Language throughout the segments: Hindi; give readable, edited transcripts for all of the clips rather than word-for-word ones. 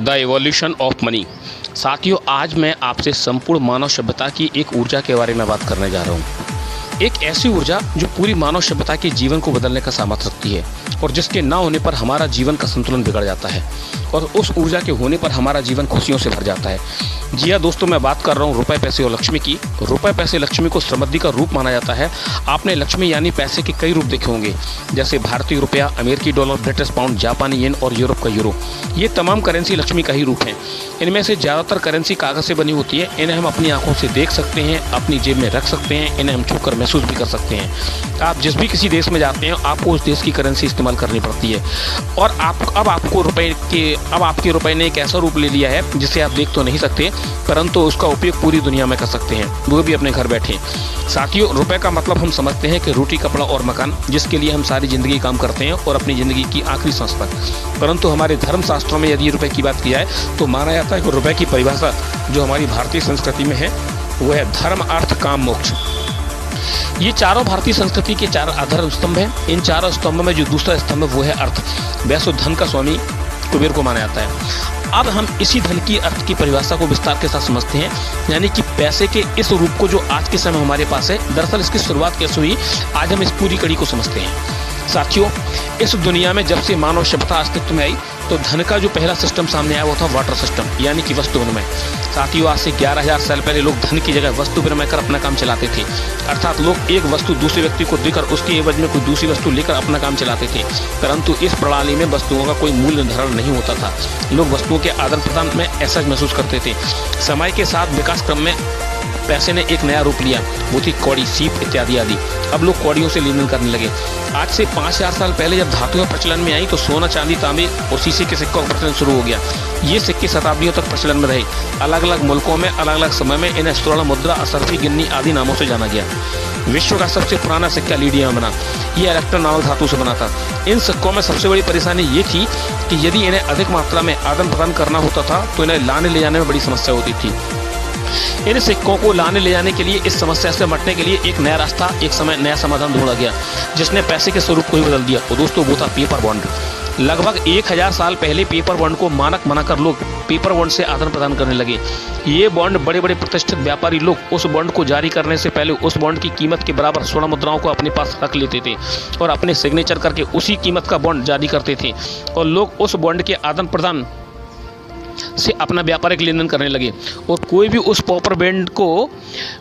The evolution of money. साथियों, आज मैं आपसे संपूर्ण मानव सभ्यता की एक ऊर्जा के बारे में बात करने जा रहा हूँ। एक ऐसी ऊर्जा जो पूरी मानव सभ्यता के जीवन को बदलने का सामर्थ्य रखती है और जिसके ना होने पर हमारा जीवन का संतुलन बिगड़ जाता है और उस ऊर्जा के होने पर हमारा जीवन खुशियों से भर जाता है। जी हाँ दोस्तों, मैं बात कर रहा हूँ रुपए, पैसे और लक्ष्मी की। रुपए, पैसे, लक्ष्मी को समृद्धि का रूप माना जाता है। आपने लक्ष्मी यानी पैसे के कई रूप देखे होंगे, जैसे भारतीय रुपया, अमेरिकी डॉलर, ब्रिटिश पाउंड, जापानी येन और यूरोप का यूरो। ये तमाम करेंसी लक्ष्मी का ही रूप है। इनमें से ज़्यादातर करेंसी कागज़ से बनी होती है। इन्हें हम अपनी आंखों से देख सकते हैं, अपनी जेब में रख सकते हैं, इन्हें हम छूकर महसूस भी कर सकते हैं। आप जिस भी किसी देश में जाते हैं, आपको उस देश की करेंसी इस्तेमाल करनी पड़ती है। और अब आपके रुपए ने एक ऐसा रूप ले लिया है जिसे आप देख तो नहीं सकते, परंतु उसका उपयोग पूरी दुनिया में कर सकते हैं, वो भी अपने घर बैठे। साथियों, रुपए का मतलब हम समझते हैं कि रोटी, कपड़ा और मकान, जिसके लिए हम सारी ज़िंदगी काम करते हैं और अपनी ज़िंदगी की आखिरी सांस तक। परंतु हमारे धर्मशास्त्रों में यदि रुपए की बात की जाए तो माना जाता है कि रुपए की परिभाषा जो हमारी भारतीय संस्कृति में है वो है धर्म, अर्थ, काम, मोक्ष। ये चारों भारतीय संस्कृति के चार आधार स्तंभ हैं। इन चारों स्तंभों में जो दूसरा स्तंभ वो है अर्थ। वैसे धन का स्वामी कुबेर को माना जाता है। अब हम इसी धन की अर्थ की परिभाषा को विस्तार के साथ समझते हैं, यानी कि पैसे के इस रूप को जो आज के समय हमारे पास है। दरअसल इसकी शुरुआत कैसे हुई, आज हम इस पूरी कड़ी को समझते हैं। साथियों, इस दुनिया में जब से मानव सभ्यता अस्तित्व में आई तो धन का जो पहला सिस्टम सामने आया वो था वाटर सिस्टम, यानी कि वस्तु विनिमय। साथियों, आज से 11,000 साल पहले लोग धन की जगह वस्तु विनिमय कर अपना काम चलाते थे। अर्थात लोग एक वस्तु दूसरे व्यक्ति को देकर उसके एवज में कोई दूसरी वस्तु लेकर अपना काम चलाते थे। परंतु इस प्रणाली में वस्तुओं का कोई मूल्य निर्धारण नहीं होता था। लोग वस्तुओं के आदान प्रदान में ऐसा महसूस करते थे। समय के साथ विकास क्रम में पैसे ने एक नया रूप लिया, वो थी कौड़ी, सीप इत्यादि आदि। अब लोग कौड़ियों से लेन देन करने लगे। आज से 5,000 साल पहले जब धातुएं प्रचलन में आई तो सोना, चांदी, तांबे और शीशे के सिक्कों का प्रचलन शुरू हो गया। ये सिक्के शताब्दियों तक प्रचलन में रहे। अलग अलग मुल्कों में अलग अलग समय में इन्हें स्वर्ण मुद्रा, असरफी, गिन्नी आदि नामों से जाना गया। विश्व का सबसे पुराना सिक्का लीडियम में बना। ये इलेक्ट्रॉन नामक धातु से बना था। इन सिक्कों में सबसे बड़ी परेशानी ये थी कि यदि इन्हें अधिक मात्रा में आदान प्रदान करना होता था तो इन्हें लाने ले जाने में बड़ी समस्या होती थी। इन सिक्कों को लाने ले जाने के लिए, इस समस्या से निपटने के लिए एक नया रास्ता, एक समय नया समाधान ढूंढा गया जिसने पैसे के स्वरूप को ही बदल दिया। और दोस्तों, वो था पेपर बॉन्ड। लगभग 1,000 साल पहले पेपर बॉन्ड को मानक बनाकर लोग पेपर बॉन्ड से आदान प्रदान करने लगे। ये बॉन्ड बड़े बड़े प्रतिष्ठित व्यापारी लोग उस बॉन्ड को जारी करने से पहले उस बॉन्ड की कीमत के बराबर स्वर्ण मुद्राओं को अपने पास रख लेते थे और अपने सिग्नेचर करके उसी कीमत का बॉन्ड जारी करते थे और लोग उस बॉन्ड के आदान प्रदान से अपना व्यापारिक लेन देन करने लगे। और कोई भी उस पेपर बॉन्ड को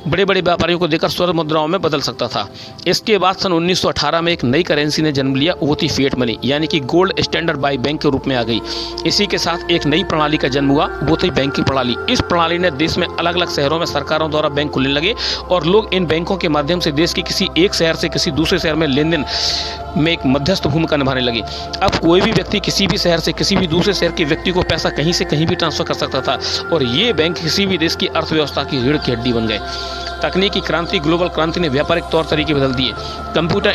बड़े बड़े व्यापारियों को देकर स्वर्ण मुद्राओं में बदल सकता था। इसके बाद सन 1918 में एक नई करेंसी ने जन्म लिया, वो थी फिएट मनी, यानी कि गोल्ड स्टैंडर्ड बाई बैंक के रूप में आ गई। इसी के साथ एक नई प्रणाली का जन्म हुआ, वो थी बैंकिंग प्रणाली। इस प्रणाली ने देश में अलग अलग शहरों में सरकारों द्वारा बैंक खुलने लगे और लोग इन बैंकों के माध्यम से देश के किसी एक शहर से किसी दूसरे शहर में लेन देन में एक मध्यस्थ भूमिका निभाने लगे। अब कोई भी व्यक्ति किसी भी शहर से किसी भी दूसरे शहर के व्यक्ति को पैसा कहीं से कहीं भी ट्रांसफर कर सकता था और ये बैंक किसी भी देश की अर्थव्यवस्था की रीढ़ की हड्डी बन गए। तकनीकी क्रांति, ग्लोबल क्रांति ने व्यापारिक तौर तरीके बदल दिए। कंप्यूटर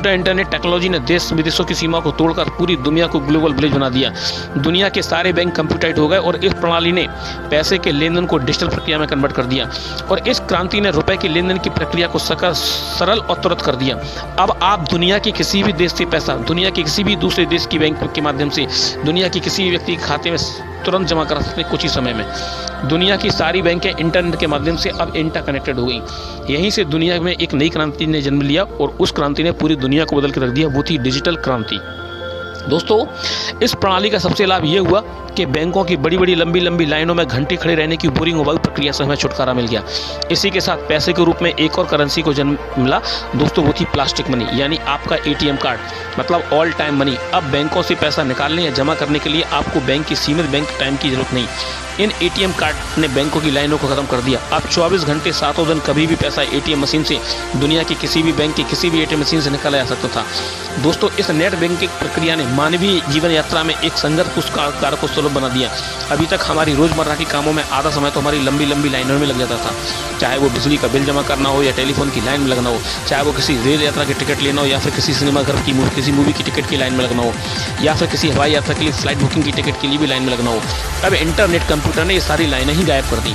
इंटरनेट टेक्नोलॉजी ने देश विदेशों की सीमा को तोड़कर पूरी दुनिया को ग्लोबल विलेज बना दिया। दुनिया के सारे बैंक कंप्यूटराइज हो गए और इस प्रणाली ने पैसे के लेन देन को डिजिटल प्रक्रिया में कन्वर्ट कर दिया और इस क्रांति ने रुपए के लेन देन की प्रक्रिया को सरल और तुरंत कर दिया। अब आप दुनिया के किसी भी देश से पैसा दुनिया के किसी भी दूसरे देश की बैंक के माध्यम से दुनिया के किसी भी व्यक्ति के खाते में तुरंत जमा करा सकते हैं कुछ ही समय में। दुनिया की सारी बैंकें इंटरनेट के माध्यम से अब इंटरकनेक्टेड हो गई। यहीं से दुनिया में एक नई क्रांति ने जन्म लिया और उस क्रांति ने पूरी दुनिया को बदल के रख दिया, वो थी डिजिटल क्रांति। दोस्तों, इस प्रणाली का सबसे लाभ ये हुआ कि बैंकों की बड़ी बड़ी लंबी लंबी लाइनों में घंटे खड़े रहने की बोरिंग मोबाइल प्रक्रिया से हमें छुटकारा मिल गया। इसी के साथ पैसे के रूप में एक और करेंसी को जन्म मिला दोस्तों, वो थी प्लास्टिक मनी, यानी आपका एटीएम कार्ड, मतलब ऑल टाइम मनी। अब बैंकों से पैसा निकालने या जमा करने के लिए आपको बैंक की सीमित बैंक टाइम की जरूरत नहीं। इन एटीएम कार्ड ने बैंकों की लाइनों को खत्म कर दिया। अब 24 घंटे 7 दिन कभी भी पैसा एटीएम मशीन से दुनिया की किसी भी बैंक की किसी भी एटीएम मशीन से निकाला जा सकता था। दोस्तों, इस नेट बैंकिंग प्रक्रिया ने मानवीय जीवन यात्रा में एक संघर्ष कार्य को सुलभ बना दिया। अभी तक हमारी रोजमर्रा के कामों में आधा समय तो हमारी लंबी लंबी लाइनों में लग जाता था, चाहे वो बिजली का बिल जमा करना हो या टेलीफोन की लाइन में लगना हो, चाहे वो किसी रेल यात्रा की टिकट लेना हो या फिर किसी सिनेमाघर की किसी मूवी की टिकट की लाइन में लगना हो या फिर किसी हवाई यात्रा के लिए फ्लाइट बुकिंग की टिकट के लिए भी लाइन में लगना हो। अब इंटरनेट कंप्यूटर ने ये सारी लाइनें ही गायब कर दी।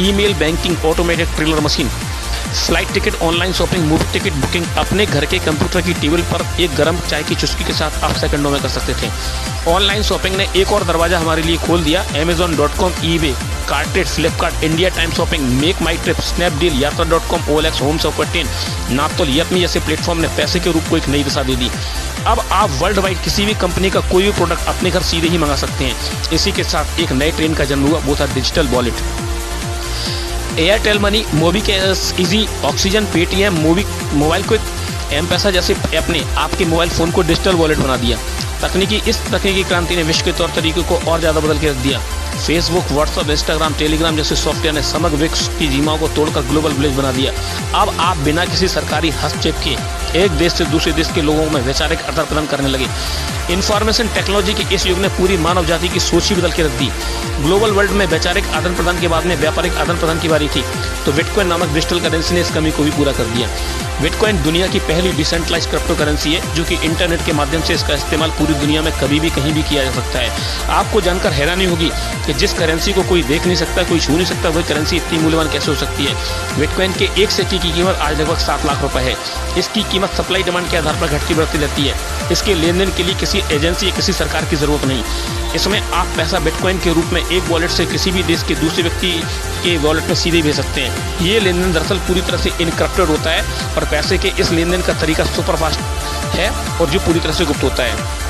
Email, banking, automated teller machine, flight ticket, online shopping, movie ticket booking अपने घर के कंप्यूटर की टेबल पर एक गर्म चाय की चुस्की के साथ आप सेकंडों में कर सकते थे। ऑनलाइन शॉपिंग ने एक और दरवाजा हमारे लिए खोल दिया। Amazon.com, eBay, कार्टेड, Flipkart, India time shopping, MakeMyTrip, Snapdeal, यात्रा.com, OLX, home software 10, Naaptol, Yepme जैसे प्लेटफॉर्म ने पैसे के रूप को एक नई दिशा दे दी। अब आप वर्ल्ड वाइड किसी भी कंपनी का कोई भी प्रोडक्ट अपने घर सीधे ही मंगा सकते हैं। इसी के साथ एक नए ट्रेंड का जन्म हुआ, वो था digital wallet. Airtel money, MobiKwik, easy, oxygen, Paytm, mobile quick, M-Pesa जैसे ऐप ने आपके मोबाइल फ़ोन को डिजिटल वॉलेट बना दिया। इस तकनीकी क्रांति ने विश्व के तौर तरीकों को और ज़्यादा बदल के रख दिया। फेसबुक, व्हाट्सएप, इंस्टाग्राम, टेलीग्राम जैसे सॉफ्टवेयर ने समग्र विश्व की सीमाओं को तोड़कर ग्लोबल विलेज बना दिया। अब आप बिना किसी सरकारी हस्तक्षेप के एक देश से दूसरे देश के लोगों में वैचारिक आदान प्रदान करने लगे। इंफॉर्मेशन टेक्नोलॉजी के इस युग ने पूरी मानव जाति की सोच ही बदल के रख दी। ग्लोबल वर्ल्ड में वैचारिक आदान प्रदान के बाद में व्यापारिक आदान प्रदान की बारी थी, तो बिटकॉइन नामक डिजिटल करेंसी ने इस कमी को भी पूरा कर दिया। बिटकॉइन दुनिया की पहली डिसेंट्रलाइज्ड क्रिप्टो करेंसी है, जो कि इंटरनेट के माध्यम से इसका इस्तेमाल पूरी दुनिया में कभी भी कहीं भी किया जा सकता है। आपको जानकर हैरानी होगी कि जिस करेंसी को कोई देख नहीं सकता, कोई छू नहीं सकता, वही करेंसी इतनी मूल्यवान कैसे हो सकती है। बिटकॉइन के एक सिक्के की कीमत आज लगभग 7 लाख रुपए है। इसकी कीमत सप्लाई डिमांड के आधार पर घटती बढ़ती रहती है। इसके लेन देन के लिए किसी एजेंसी या किसी सरकार की जरूरत नहीं। इसमें आप पैसा बिटकॉइन के रूप में एक वॉलेट से किसी भी देश के दूसरे व्यक्ति के वॉलेट में सीधे भेज सकते हैं। ये लेन देन दरअसल पूरी तरह से इनक्रिप्टेड होता है और पैसे के इस लेन देन का तरीका सुपरफास्ट है और जो पूरी तरह से गुप्त होता है।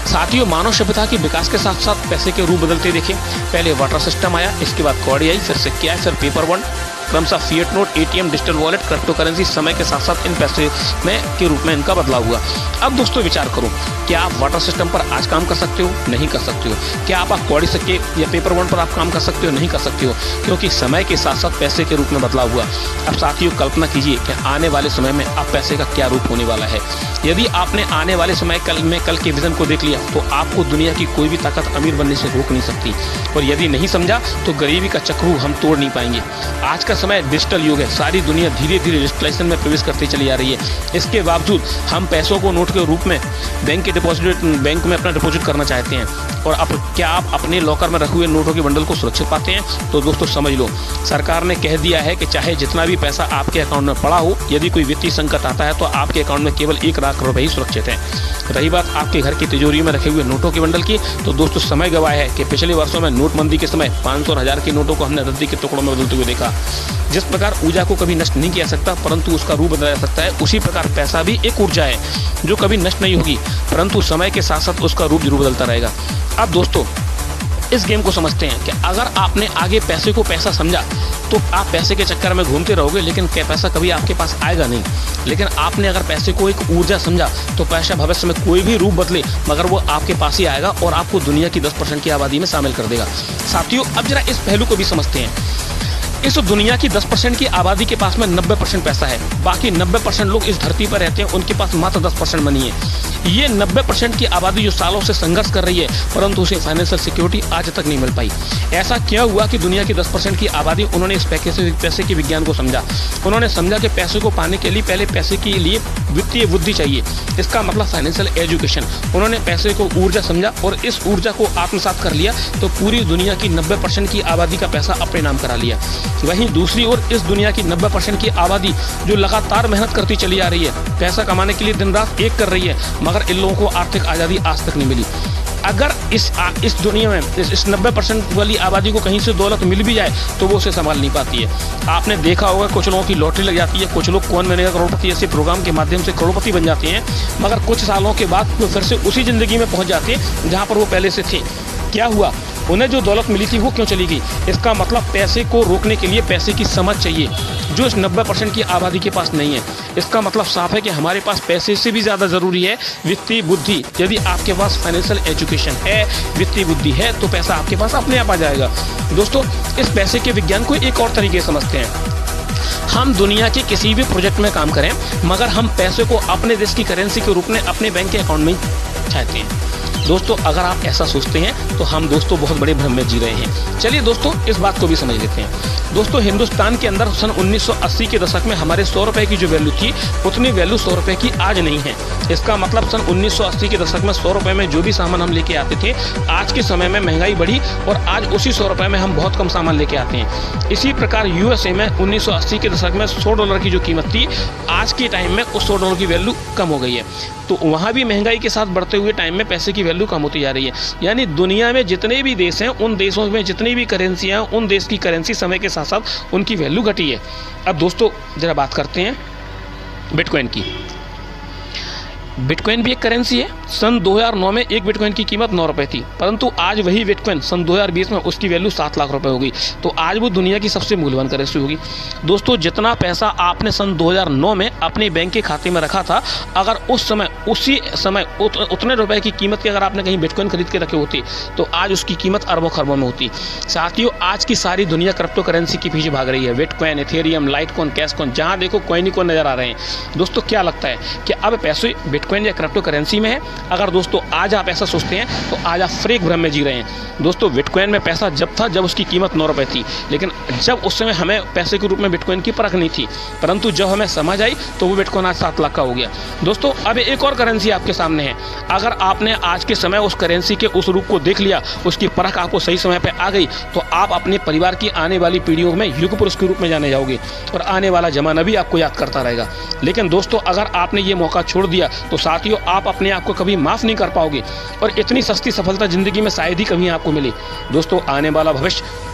साथियों, मानव सभ्यता के विकास के साथ साथ पैसे के रूप बदलते देखे। पहले वाटर सिस्टम आया, इसके बाद कौड़ी आई, फिर सिक्के आए, फिर पेपर बॉन्ड, क्रमशः fiat note, ATM, digital wallet, crypto currency. समय के साथ साथ इन पैसे में के रूप में इनका बदलाव हुआ। अब दोस्तों विचार करो, क्या आप वाटर सिस्टम पर आज काम कर सकते हो? नहीं कर सकते हो। क्या आप कौड़ी सिक्के या पेपर बॉन्ड पर आप काम कर सकते हो? नहीं कर सकते हो, क्योंकि समय के साथ साथ पैसे के रूप में बदलाव हुआ। अब साथियों, कल्पना कीजिए कि आने वाले समय में अब पैसे का क्या रूप होने वाला है। यदि आपने आने वाले समय कल के विजन को देख लिया, तो आपको दुनिया की कोई भी ताकत अमीर बनने से रोक नहीं सकती, और यदि नहीं समझा तो गरीबी का चक्र हम तोड़ नहीं पाएंगे। आज का समय डिजिटल युग है। सारी दुनिया धीरे धीरे डिजिटलाइजेशन में प्रवेश करती चली आ रही है। इसके बावजूद हम पैसों को नोट के रूप में बैंक में अपना डिपॉजिट करना चाहते हैं। और अब क्या आप अपने लॉकर में रखे हुए नोटों के बंडल को सुरक्षित पाते हैं? तो दोस्तों समझ लो, सरकार ने कह दिया है कि चाहे जितना भी पैसा आपके अकाउंट में पड़ा हो, यदि कोई वित्तीय संकट आता है तो आपके अकाउंट में केवल 1 लाख रुपए ही सुरक्षित है। रही बात आपके घर की तिजोरी में रखे हुए नोटों के बंडल की, तो दोस्तों समय गवाह है कि पिछले वर्षों में नोटबंदी के समय 500 और 1000 के नोटों को हमने रद्दी के टुकड़ों में बदलते हुए देखा। जिस प्रकार ऊर्जा को कभी नष्ट नहीं किया सकता, परंतु उसका रूप बदला जा सकता है, उसी प्रकार पैसा भी एक ऊर्जा है जो कभी नष्ट नहीं होगी, परंतु समय के साथ साथ उसका रूप जरूर बदलता रहेगा। अब दोस्तों इस गेम को समझते हैं कि अगर आपने आगे पैसे को पैसा समझा, तो आप पैसे के चक्कर में घूमते रहोगे, लेकिन क्या पैसा कभी आपके पास आएगा नहीं। लेकिन आपने अगर पैसे को एक ऊर्जा समझा, तो पैसा भविष्य में कोई भी रूप बदले, मगर वो आपके पास ही आएगा और आपको दुनिया की 10% की आबादी में शामिल कर देगा। साथियों, अब जरा इस पहलू को भी समझते हैं। इस दुनिया की 10% की आबादी के पास में 90% पैसा है। बाकी 90% लोग इस धरती पर रहते हैं, उनके पास मात्र 10% मनी है। ये 90% की आबादी जो सालों से संघर्ष कर रही है, परंतु उसे फाइनेंशियल सिक्योरिटी आज तक नहीं मिल पाई। ऐसा क्या हुआ कि दुनिया की 10% की आबादी, उन्होंने इस पैसे के विज्ञान को समझा। उन्होंने समझा कि पैसे को पाने के लिए पहले पैसे के लिए वित्तीय बुद्धि चाहिए। इसका मतलब फाइनेंशियल एजुकेशन। उन्होंने पैसे को ऊर्जा समझा और इस ऊर्जा को आत्मसात कर लिया, तो पूरी दुनिया की 90% की आबादी का पैसा अपने नाम करा लिया। वहीं दूसरी ओर इस दुनिया की 90% की आबादी जो लगातार मेहनत करती चली आ रही है, पैसा कमाने के लिए दिन रात एक कर रही है, मगर इन लोगों को आर्थिक आज़ादी आज तक नहीं मिली। अगर इस दुनिया में इस 90% वाली आबादी को कहीं से दौलत मिल भी जाए, तो वो उसे संभाल नहीं पाती है। आपने देखा होगा, कुछ लोगों की लॉटरी लग जाती है, कुछ लोग कौन बनेगा करोड़पति ऐसे प्रोग्राम के माध्यम से करोड़पति बन जाते हैं, मगर कुछ सालों के बाद वो फिर से उसी ज़िंदगी में पहुँच जाते हैं जहाँ पर वो पहले से थे। क्या हुआ? उन्हें जो दौलत मिली थी वो क्यों चली गई? इसका मतलब पैसे को रोकने के लिए पैसे की समझ चाहिए, जो इस 90% की आबादी के पास नहीं है। इसका मतलब साफ है कि हमारे पास पैसे से भी ज़्यादा ज़रूरी है वित्तीय बुद्धि। यदि आपके पास फाइनेंशियल एजुकेशन है, वित्तीय बुद्धि है, तो पैसा आपके पास अपने आप आ जाएगा। दोस्तों, इस पैसे के विज्ञान को एक और तरीके से समझते हैं। हम दुनिया के किसी भी प्रोजेक्ट में काम करें, मगर हम पैसे को अपने देश की करेंसी के रूप में अपने बैंक के अकाउंट में चाहते हैं। दोस्तों अगर आप ऐसा सोचते हैं तो हम दोस्तों बहुत बड़े भ्रम में जी रहे हैं। चलिए दोस्तों इस बात को भी समझ लेते हैं। दोस्तों हिंदुस्तान के अंदर सन 1980 के दशक में हमारे 100 रुपए की जो वैल्यू थी उतनी वैल्यू 100 रुपए की आज नहीं है। इसका मतलब सन 1980 के दशक में 100 रुपए में जो भी सामान हम लेके आते थे, आज के समय में महंगाई बढ़ी और आज उसी 100 रुपए में हम बहुत कम सामान लेके आते हैं। इसी प्रकार यूएसए में 1980 के दशक में $100 की जो कीमत थी, आज के टाइम में उस $100 की वैल्यू कम हो गई है। तो वहाँ भी महंगाई के साथ बढ़ते हुए टाइम में पैसे की वैल्यू कम होती जा रही है। यानी दुनिया में जितने भी देश हैं, उन देशों में जितनी भी करेंसियाँ, उन देश की करेंसी समय के साथ साथ उनकी वैल्यू घटी है। अब दोस्तों जरा बात करते हैं बिटकॉइन की। बिटकॉइन भी एक करेंसी है। सन 2009 में एक बिटकॉइन की कीमत 9 रुपये थी, परंतु आज वही बिटकॉइन सन 2020 में उसकी वैल्यू 7 लाख रुपए हो गई। तो आज वो दुनिया की सबसे मूल्यवान करेंसी होगी। दोस्तों जितना पैसा आपने सन 2009 में अपने बैंक के खाते में रखा था, अगर उस समय उसी समय उतने रुपए की कीमत की अगर आपने कहीं बिटकॉइन खरीद के रखे होती तो आज उसकी कीमत अरबों खरबों में होती। साथियों आज की सारी दुनिया क्रिप्टो करेंसी के पीछे भाग रही है। बिटकॉइन, इथेरियम, लाइटकॉइन, कैशकॉइन, जहाँ देखो कॉइन ही कॉइन नजर आ रहे हैं। दोस्तों क्या लगता है कि अब पैसे बिटकॉइन या क्रिप्टो करेंसी में है? अगर दोस्तों आज आप ऐसा सोचते हैं तो आज आप फ्रेक भ्रम में जी रहे हैं। दोस्तों बिटकॉइन में पैसा जब था जब उसकी कीमत 9 रुपये थी, लेकिन जब उस समय हमें पैसे के रूप में बिटकॉइन की परख नहीं थी, परंतु जब हमें समझ आई तो वो बिटकॉइन आज 7 लाख का हो गया। दोस्तों अब एक और करेंसी आपके सामने है। अगर आपने आज के समय उस करेंसी के उस रूप को देख लिया, उसकी परख आपको सही समय पर आ गई, तो आप अपने परिवार की आने वाली पीढ़ियों में युग पुरुष के रूप में जाने जाओगे और आने वाला जमाना भी आपको याद करता रहेगा। लेकिन दोस्तों अगर आपने ये मौका छोड़ दिया तो साथियों आप अपने आप को कभी माफ़ नहीं कर पाओगे और इतनी सस्ती सफलता ज़िंदगी में शायद ही कभी आपको मिले। दोस्तों आने वाला भविष्य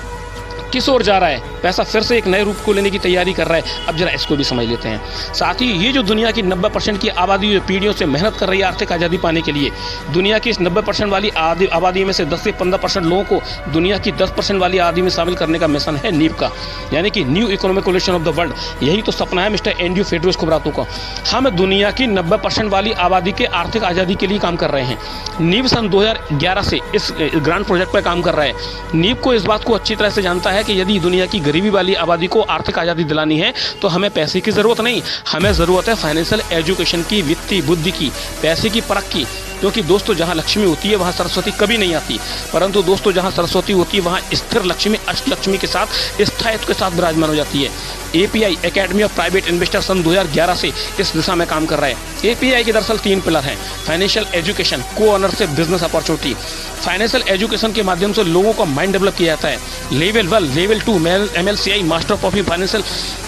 किस ओर जा रहा है? पैसा फिर से एक नए रूप को लेने की तैयारी कर रहा है। अब जरा इसको भी समझ लेते हैं। साथ ही ये जो दुनिया की 90% की आबादी जो पीढ़ियों से मेहनत कर रही है आर्थिक आज़ादी पाने के लिए, दुनिया की इस 90% वाली आबादी में से 10 से 15% लोगों को दुनिया की 10% वाली आबादी में शामिल करने का मिशन है नीव का, यानी कि new economic collision of the world. यही तो सपना है मिस्टर एंड्रयू फेडरोस खुबरातों का। हम दुनिया की 90% वाली आबादी के आर्थिक आज़ादी के लिए काम कर रहे हैं। नीव सन 2011 से इस ग्रांड प्रोजेक्ट पर काम कर रहा है। नीव को इस बात को अच्छी तरह से जानता है कि यदि दुनिया की गरीबी वाली आबादी को आर्थिक आज़ादी दिलानी है तो हमें पैसे की ज़रूरत नहीं, हमें ज़रूरत है फाइनेंशियल एजुकेशन की, वित्तीय बुद्धि की, पैसे की परख की। क्योंकि दोस्तों जहाँ लक्ष्मी होती है वहाँ सरस्वती कभी नहीं आती, परंतु दोस्तों जहाँ सरस्वती होती है वहाँ स्थिर लक्ष्मी, अष्टलक्ष्मी के साथ, स्थायित्व के साथ विराजमान हो जाती है। API academy of private investor सन 2011 से इस दिशा में काम कर रहा है। एपीआई के दरअसल 3 पिलर हैं: फाइनेंशियल एजुकेशन, को ownership, business opportunity. Financial education के माध्यम से लोगों का माइंड डेवलप किया जाता है। Level 1, level 2 MLCI master of financial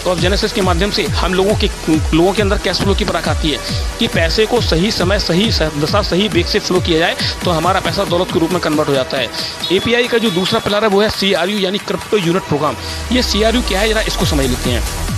organisation के माध्यम से हम लोगों के अंदर कैश फ्लो की परख आती है कि पैसे को सही समय, सही दशा, सही वेग से फ्लो किया जाए तो हमारा पैसा दौलत के रूप में कन्वर्ट हो जाता है। एपीआई का जो दूसरा पिलर है वो है CRU यानी क्रिप्टो यूनिट प्रोग्राम। ये CRU क्या है जरा इसको समझ लेते हैं।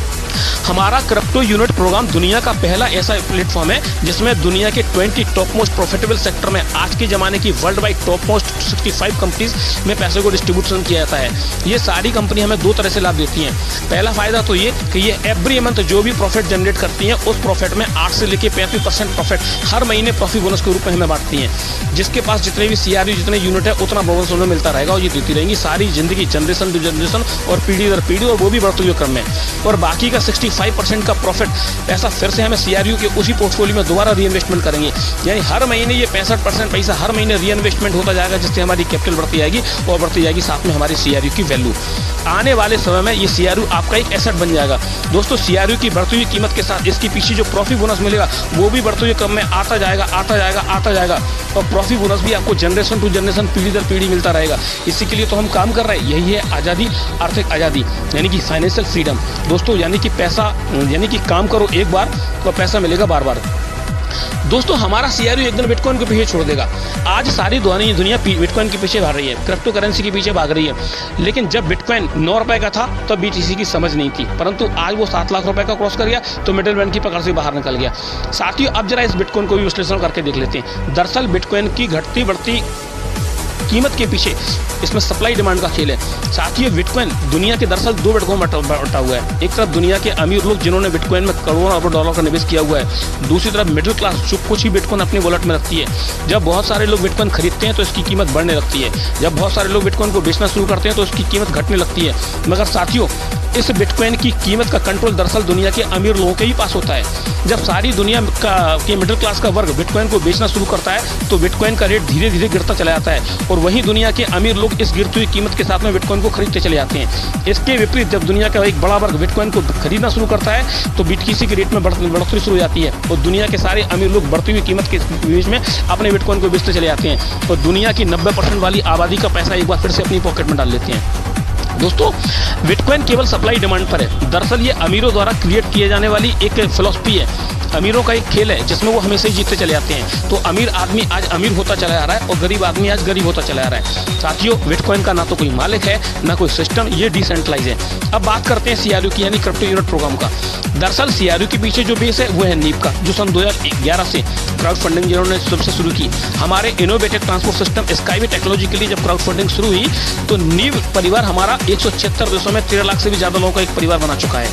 हमारा क्रिप्टो यूनिट प्रोग्राम दुनिया का पहला ऐसा प्लेटफॉर्म है जिसमें दुनिया के 20 टॉप मोस्ट प्रॉफिटेबल सेक्टर में आज के ज़माने की world wide top most 65 companies में पैसे को डिस्ट्रीब्यूशन किया जाता है। ये सारी कंपनी हमें 2 तरह से लाभ देती हैं। पहला फ़ायदा तो ये कि ये एवरी मंथ जो भी प्रॉफिट जनरेट करती हैं उस प्रॉफिट में 8 से लेकर 35% प्रॉफिट हर महीने प्रॉफिट बोनस के रूप में हमें बांटती हैं। जिसके पास जितने भी CRU जितने यूनिट है उतना बोनस उन्हें मिलता रहेगा और ये देती रहेंगी सारी जिंदगी, जनरेशन टू जनरेशन और पीढ़ी दर पीढ़ी, और वो भी बढ़ते हुए क्रम में। और बाकी का 65% का प्रॉफिट पैसा फिर से हमें CRU के उसी पोर्टफोलियो में दोबारा रीइन्वेस्टमेंट करेंगे। यानी हर महीने ये 65% पैसा हर महीने रीइन्वेस्टमेंट होता जाएगा, जिससे हमारी कैपिटल बढ़ती जाएगी और बढ़ती जाएगी साथ में हमारी CRU की वैल्यू। आने वाले समय में ये CRU आपका एक एसेट बन जाएगा। दोस्तों CRU की बढ़ती हुई कीमत के साथ इसके पीछे जो प्रॉफिट बोनस मिलेगा वो भी बढ़ते हुए क्रम में आता जाएगा और प्रॉफिट बोनस भी आपको जनरेशन टू जनरेशन, पीढ़ी दर पीढ़ी मिलता रहेगा। इसी के लिए तो हम काम कर रहे हैं। यही है आज़ादी, आर्थिक आज़ादी, यानी कि फाइनेंशियल फ्रीडम। दोस्तों यानी कि पैसा, यानी कि काम करो एक बार तो पैसा मिलेगा बार बार। दोस्तों हमारा CRU एक दिन बिटकॉइन के पीछे छोड़ देगा। आज सारी दुनिया बिटकॉइन के पीछे भाग रही है, क्रिप्टो करेंसी के पीछे भाग रही है। लेकिन जब बिटकॉइन 9 रुपए का था तब BTC की समझ नहीं थी, परंतु आज वो 7 लाख रुपए का क्रॉस कर गया तो मिडिल मैन की पकड़ से बाहर निकल गया। साथियों अब जरा इस बिटकॉइन को भी विश्लेषण करके देख लेते हैं। दरअसल बिटकॉइन की घटती बढ़ती कीमत के पीछे इसमें सप्लाई डिमांड का खेल है। साथियों, बिटकॉइन दुनिया के दरअसल दो वर्गों में बटा हुआ है। एक तरफ दुनिया के अमीर लोग जिन्होंने बिटकॉइन में करोड़ों अरबों डॉलर का निवेश किया हुआ है, दूसरी तरफ मिडिल क्लास जो कुछ ही बिटकॉइन अपनी वॉलेट में रखती है। जब बहुत सारे लोग बिटकॉइन खरीदते हैं तो इसकी कीमत बढ़ने लगती है, जब बहुत सारे लोग बिटकॉइन को बेचना शुरू करते हैं तो इसकी कीमत घटने लगती है। मगर साथियों, इस बिटकॉइन की कीमत का कंट्रोल दरअसल दुनिया के अमीर लोगों के ही पास होता है। जब सारी दुनिया के मिडिल क्लास का वर्ग बिटकॉइन को बेचना शुरू करता है तो बिटकॉइन का रेट धीरे धीरे गिरता चला जाता है, और वहीं दुनिया के अमीर लोग इस गिरती हुई कीमत के साथ में बिटकॉइन को खरीदते चले जाते हैं। इसके विपरीत जब दुनिया का एक बड़ा वर्ग बिटकॉइन को खरीदना शुरू करता है तो BTC के रेट में बढ़ोतरी शुरू हो जाती है, और दुनिया के सारे अमीर लोग बढ़ती हुई कीमत के बीच में अपने बिटकॉइन को बेचते चले जाते हैं, और दुनिया की 90% वाली आबादी का पैसा एक बार फिर से अपनी पॉकेट में डाल लेते हैं। दोस्तों, बिटकॉइन केवल सप्लाई डिमांड पर है। दरअसल ये अमीरों द्वारा क्रिएट किए जाने वाली एक फिलॉसफी है, अमीरों का एक खेल है जिसमें वो हमेशा ही जीतते चले जाते हैं। तो अमीर आदमी आज अमीर होता चला जा रहा है और गरीब आदमी आज गरीब होता चला जा रहा है। साथियों, बिटकॉइन का ना तो कोई मालिक है ना कोई सिस्टम, ये डिसेंट्रलाइज है। अब बात करते हैं CRU की, यानी क्रिप्टो यूनिट प्रोग्राम का। दरअसल CRU के पीछे जो बेस है वो है नीव का, जो सन 2011 से क्राउड फंडिंग जिन्होंने सबसे शुरू की। हमारे innovative transport system skyway technology के लिए जब क्राउड फंडिंग शुरू हुई तो नीव परिवार हमारा 176 देशों में 13 लाख से भी ज़्यादा लोगों का एक परिवार बना चुका है,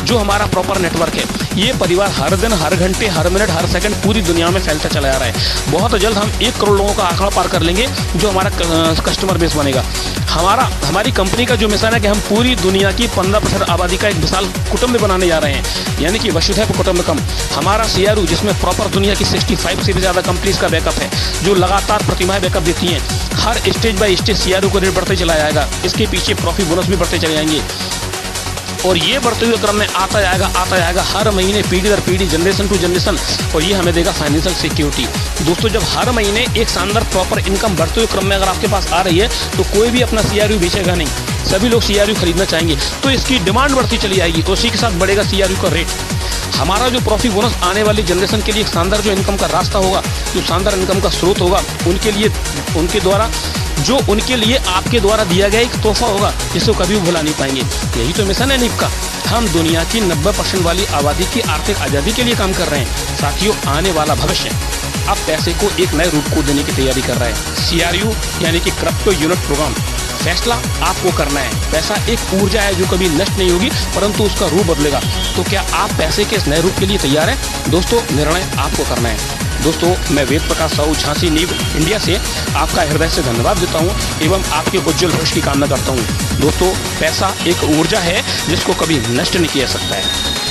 जो हमारा प्रॉपर नेटवर्क है। ये परिवार हर दिन, हर घंटे, हर मिनट, हर सेकंड पूरी दुनिया में फैलता चला जा रहा है। बहुत जल्द हम 1 करोड़ लोगों का आंकड़ा पार कर लेंगे, जो हमारा कस्टमर बेस बनेगा। हमारी कंपनी का जो मिशन है कि हम पूरी दुनिया की 15% आबादी का एक विशाल कुटुंब बनाने जा रहे हैं, यानी कि वसुधैव कुटुंबकम। हमारा CRU जिसमें प्रॉपर दुनिया की 65 से भी ज़्यादा कंपनीज का बैकअप है, जो लगातार प्रतिमाह बैकअप देती हैं। हर स्टेज बाय स्टेज CRU का रेट बढ़ते चला जाएगा, इसके पीछे प्रॉफिट बोनस भी बढ़ते चले जाएंगे, और ये बढ़ते हुए क्रम में आता जाएगा हर महीने, पीढ़ी दर पीढ़ी, जनरेशन टू जनरेशन, और ये हमें देगा फाइनेंशियल सिक्योरिटी। दोस्तों, जब हर महीने एक शानदार प्रॉपर इनकम बढ़ते हुए क्रम में अगर आपके पास आ रही है तो कोई भी अपना CRU बेचेगा नहीं, सभी लोग CRU खरीदना चाहेंगे, तो इसकी डिमांड बढ़ती चली जाएगी, तो उसी के साथ बढ़ेगा CRU का रेट। हमारा जो प्रॉफिट बोनस आने वाली जनरेशन के लिए एक शानदार जो इनकम का रास्ता होगा, जो शानदार इनकम का स्रोत होगा, उनके लिए आपके द्वारा दिया गया एक तोहफा होगा, जिसको कभी भी भुला नहीं पाएंगे। यही तो मिशन है नीव का। हम दुनिया की 90% वाली आबादी की आर्थिक आज़ादी के लिए काम कर रहे हैं। साथियों, आने वाला भविष्य अब पैसे को एक नए रूप को देने की तैयारी कर रहा है। CRU यानी कि क्रिप्टो यूनिट प्रोग्राम, फैसला आपको करना है। पैसा एक ऊर्जा है जो कभी नष्ट नहीं होगी, परंतु उसका रूप बदलेगा। तो क्या आप पैसे के इस नए रूप के लिए तैयार हैं? दोस्तों, निर्णय आपको करना है। दोस्तों, मैं वेद प्रकाश साहू, झांसी नीव इंडिया से आपका हृदय से धन्यवाद देता हूं एवं आपके उज्जवल भविष्य की कामना करता हूं। दोस्तों, पैसा एक ऊर्जा है जिसको कभी नष्ट नहीं किया जा सकता है।